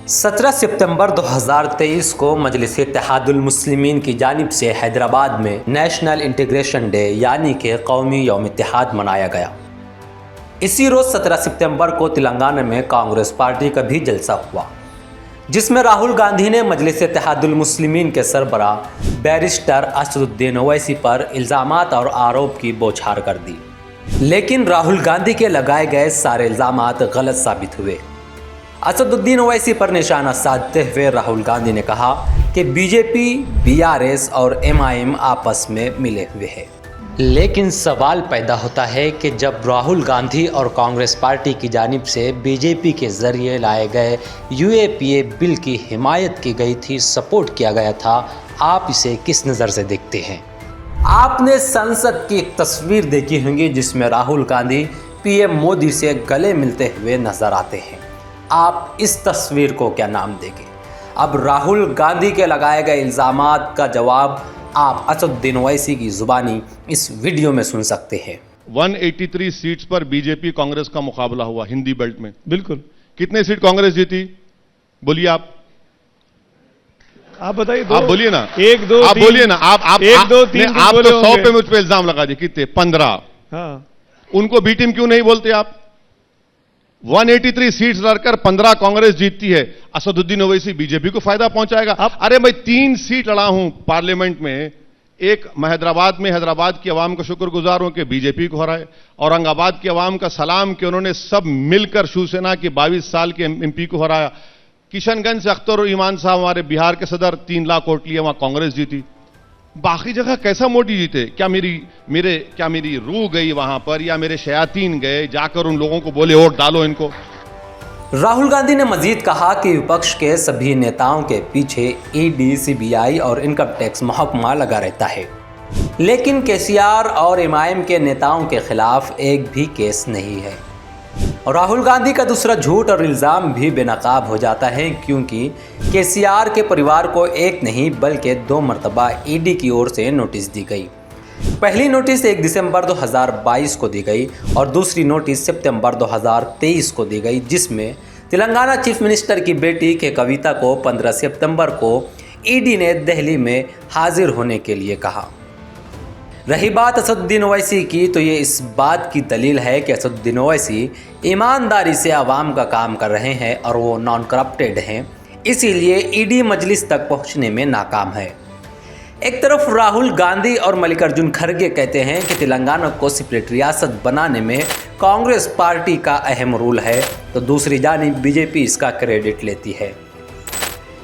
17 सितंबर 2023 को मजलिस इत्तेहादुल मुस्लिमीन की जानिब से हैदराबाद में नेशनल इंटीग्रेशन डे यानी कि कौमी यौम इत्तेहाद मनाया गया। इसी रोज़ 17 सितंबर को तेलंगाना में कांग्रेस पार्टी का भी जलसा हुआ, जिसमें राहुल गांधी ने मजलिस इत्तेहादुल मुस्लिमीन के सरबराह बैरिस्टर असदुद्दीन ओवैसी पर इल्ज़ामात और आरोप की बौछार कर दी। लेकिन राहुल गांधी के लगाए गए सारे इल्ज़ामात गलत साबित हुए। असदुद्दीन ओवैसी पर निशाना साधते हुए राहुल गांधी ने कहा कि बीजेपी, बीआरएस और एमआईएम आपस में मिले हुए हैं। लेकिन सवाल पैदा होता है कि जब राहुल गांधी और कांग्रेस पार्टी की जानिब से बीजेपी के ज़रिए लाए गए यूएपीए बिल की हिमायत की गई थी, सपोर्ट किया गया था, आप इसे किस नज़र से देखते हैं? आपने संसद की एक तस्वीर देखी होंगी जिसमें राहुल गांधी पीएम मोदी से गले मिलते हुए नजर आते हैं। आप इस तस्वीर को क्या नाम देंगे? अब राहुल गांधी के लगाए गए इल्ज़ामात का जवाब आप असदुद्दीन ओवैसी की जुबानी इस वीडियो में सुन सकते हैं। 183 सीट्स पर बीजेपी कांग्रेस का मुकाबला हुआ हिंदी बेल्ट में। बिल्कुल। कितने सीट कांग्रेस जीती? बोलिए आप बताइए। आप बोलिए ना। एक दो आप बोलिए ना। आप एक दो तीन आप तो 100 पे मुझ पे इल्जाम लगा दिए। कितने? 15। हाँ। उनको बी टीम क्यों नहीं बोलते आप? 183 सीट्स लड़कर 15 कांग्रेस जीतती है। असदुद्दीन ओवैसी बीजेपी को फायदा पहुंचाएगा। अरे मैं 3 सीट लड़ा हूं पार्लियामेंट में। एक मैं हैदराबाद की आवाम का शुक्रगुजार हूं कि बीजेपी को हराए। औरंगाबाद की आवाम का सलाम कि उन्होंने सब मिलकर शिवसेना की 22 साल के एमपी को हराया। किशनगंज से अख्तर ईमान साहब हमारे बिहार के सदर 3 लाख वोट लिए, वहां कांग्रेस जीती। बाकी जगह कैसा मोदी जीते? क्या मेरी रूह गई वहां पर, या मेरे शयातीन गए जाकर उन लोगों को बोले वोट डालो इनको? राहुल गांधी ने मजीद कहा कि विपक्ष के सभी नेताओं के पीछे ईडी, सीबीआई और इनकम टैक्स महकमा लगा रहता है, लेकिन केसीआर और एमआईएम के नेताओं के खिलाफ एक भी केस नहीं है। राहुल गांधी का दूसरा झूठ और इल्ज़ाम भी बेनकाब हो जाता है, क्योंकि केसीआर के परिवार को एक नहीं बल्कि 2 मरतबा ईडी की ओर से नोटिस दी गई। पहली नोटिस 1 दिसंबर 2022 को दी गई और दूसरी नोटिस सितंबर 2023 को दी गई, जिसमें तेलंगाना चीफ मिनिस्टर की बेटी के कविता को 15 सितंबर को ईडी ने दिल्ली में हाजिर होने के लिए कहा। रही बात असदुद्दीन ओवैसी की, तो ये इस बात की दलील है कि असदुद्दीन ओवैसी ईमानदारी से आवाम का काम कर रहे हैं और वो नॉन करप्टेड हैं, इसीलिए ईडी मजलिस तक पहुंचने में नाकाम है। एक तरफ राहुल गांधी और मल्लिकार्जुन खड़गे कहते हैं कि तेलंगाना को सेपरेट रियासत बनाने में कांग्रेस पार्टी का अहम रोल है, तो दूसरी जानिब बीजेपी इसका क्रेडिट लेती है।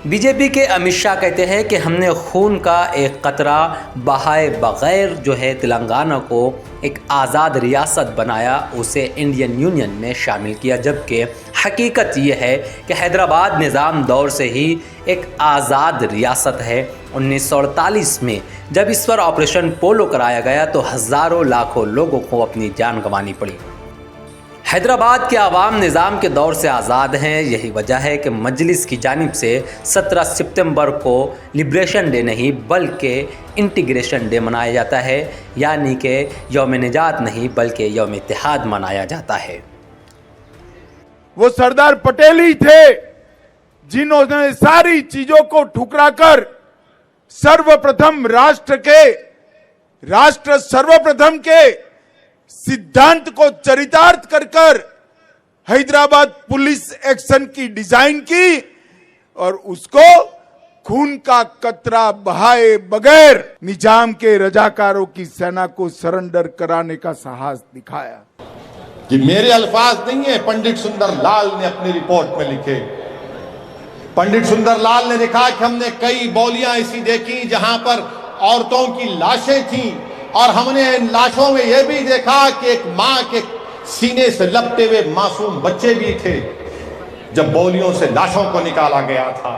बीजेपी के अमित शाह कहते हैं कि हमने खून का एक कतरा बहाए बगैर जो है तेलंगाना को एक आज़ाद रियासत बनाया, उसे इंडियन यूनियन में शामिल किया, जबकि हकीकत यह है कि हैदराबाद निज़ाम दौर से ही एक आज़ाद रियासत है। 1948 में जब इस पर ऑपरेशन पोलो कराया गया तो हज़ारों लाखों लोगों को अपनी जान गंवानी पड़ी। हैदराबाद के आवाम निज़ाम के दौर से आज़ाद हैं। यही वजह है कि मजलिस की जानिब से 17 सितंबर को लिब्रेशन डे नहीं बल्कि इंटीग्रेशन डे मनाया जाता है, यानी कि यौम निजात नहीं बल्कि यौम इत्तेहाद मनाया जाता है। वो सरदार पटेल ही थे जिन्होंने सारी चीजों को ठुकराकर सर्वप्रथम राष्ट्र सर्वप्रथम के सिद्धांत को चरितार्थ कर हैदराबाद पुलिस एक्शन की डिजाइन की और उसको खून का कतरा बहाए बगैर निजाम के रजाकारों की सेना को सरेंडर कराने का साहस दिखाया। कि मेरे अल्फाज नहीं है, पंडित सुंदर लाल ने अपनी रिपोर्ट में लिखे। पंडित सुंदर लाल ने लिखा कि हमने कई बोलियां ऐसी देखी जहां पर औरतों की लाशें थीं और हमने इन लाशों में यह भी देखा कि एक मां के सीने से लपटे हुए मासूम बच्चे भी थे जब बोलियों से लाशों को निकाला गया था।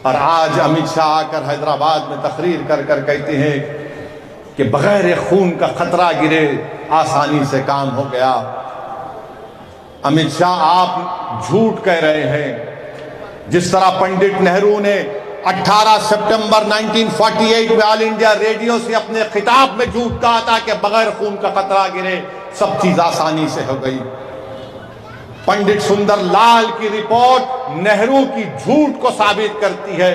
और आज अमित शाह आकर हैदराबाद में तकरीर कर कहते हैं कि बगैर खून का खतरा गिरे आसानी से काम हो गया। अमित शाह, आप झूठ कह रहे हैं। जिस तरह पंडित नेहरू ने 18 सितंबर 1948 में ऑल इंडिया रेडियो से अपने खिताब में झूठ कहा था कि बगैर खून का खतरा गिरे सब चीज आसानी से हो गई। पंडित सुंदरलाल की रिपोर्ट नेहरू की झूठ को साबित करती है।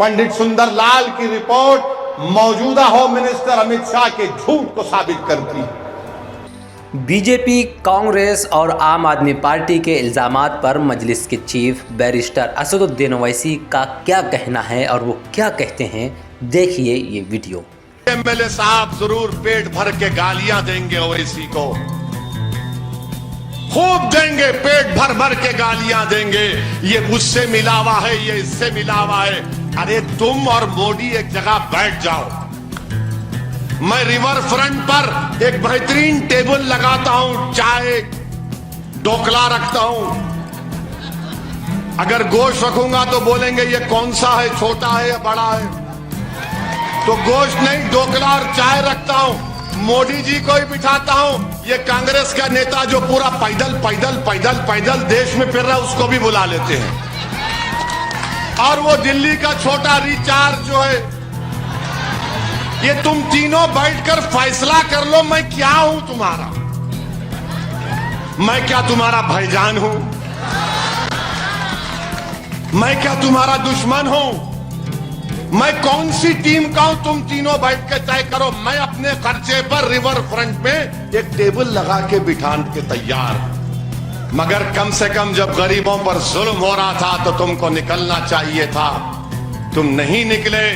पंडित सुंदरलाल की रिपोर्ट मौजूदा होम मिनिस्टर अमित शाह के झूठ को साबित करती है। बीजेपी, कांग्रेस और आम आदमी पार्टी के इल्जामात पर मजलिस के चीफ बैरिस्टर असदुद्दीन ओवैसी का क्या कहना है और वो क्या कहते हैं, देखिए ये वीडियो। एमएलए साहब जरूर पेट भर के गालियां देंगे ओवैसी को, खूब देंगे, पेट भर भर के गालियां देंगे। ये उससे मिला हुआ है, ये इससे मिला हुआ है। अरे तुम और मोदी एक जगह बैठ जाओ। मैं रिवर फ्रंट पर एक बेहतरीन टेबल लगाता हूं, चाय ढोकला रखता हूं। अगर गोश्त रखूंगा तो बोलेंगे ये कौन सा है, छोटा है या बड़ा है, तो गोश्त नहीं, ढोकला और चाय रखता हूं। मोदी जी को ही बिठाता हूं। ये कांग्रेस का नेता जो पूरा पैदल पैदल पैदल पैदल देश में फिर रहा है, उसको भी बुला लेते हैं। और वो दिल्ली का छोटा रिचार्ज जो है, ये तुम तीनों बैठकर फैसला कर लो मैं क्या हूं तुम्हारा। मैं क्या तुम्हारा भाईजान हूं? मैं क्या तुम्हारा दुश्मन हूं? मैं कौन सी टीम का हूं? तुम तीनों बैठ के तय करो। मैं अपने खर्चे पर रिवर फ्रंट में एक टेबल लगा के बिठाने के तैयार। मगर कम से कम जब गरीबों पर जुल्म हो रहा था तो तुमको निकलना चाहिए था, तुम नहीं निकले।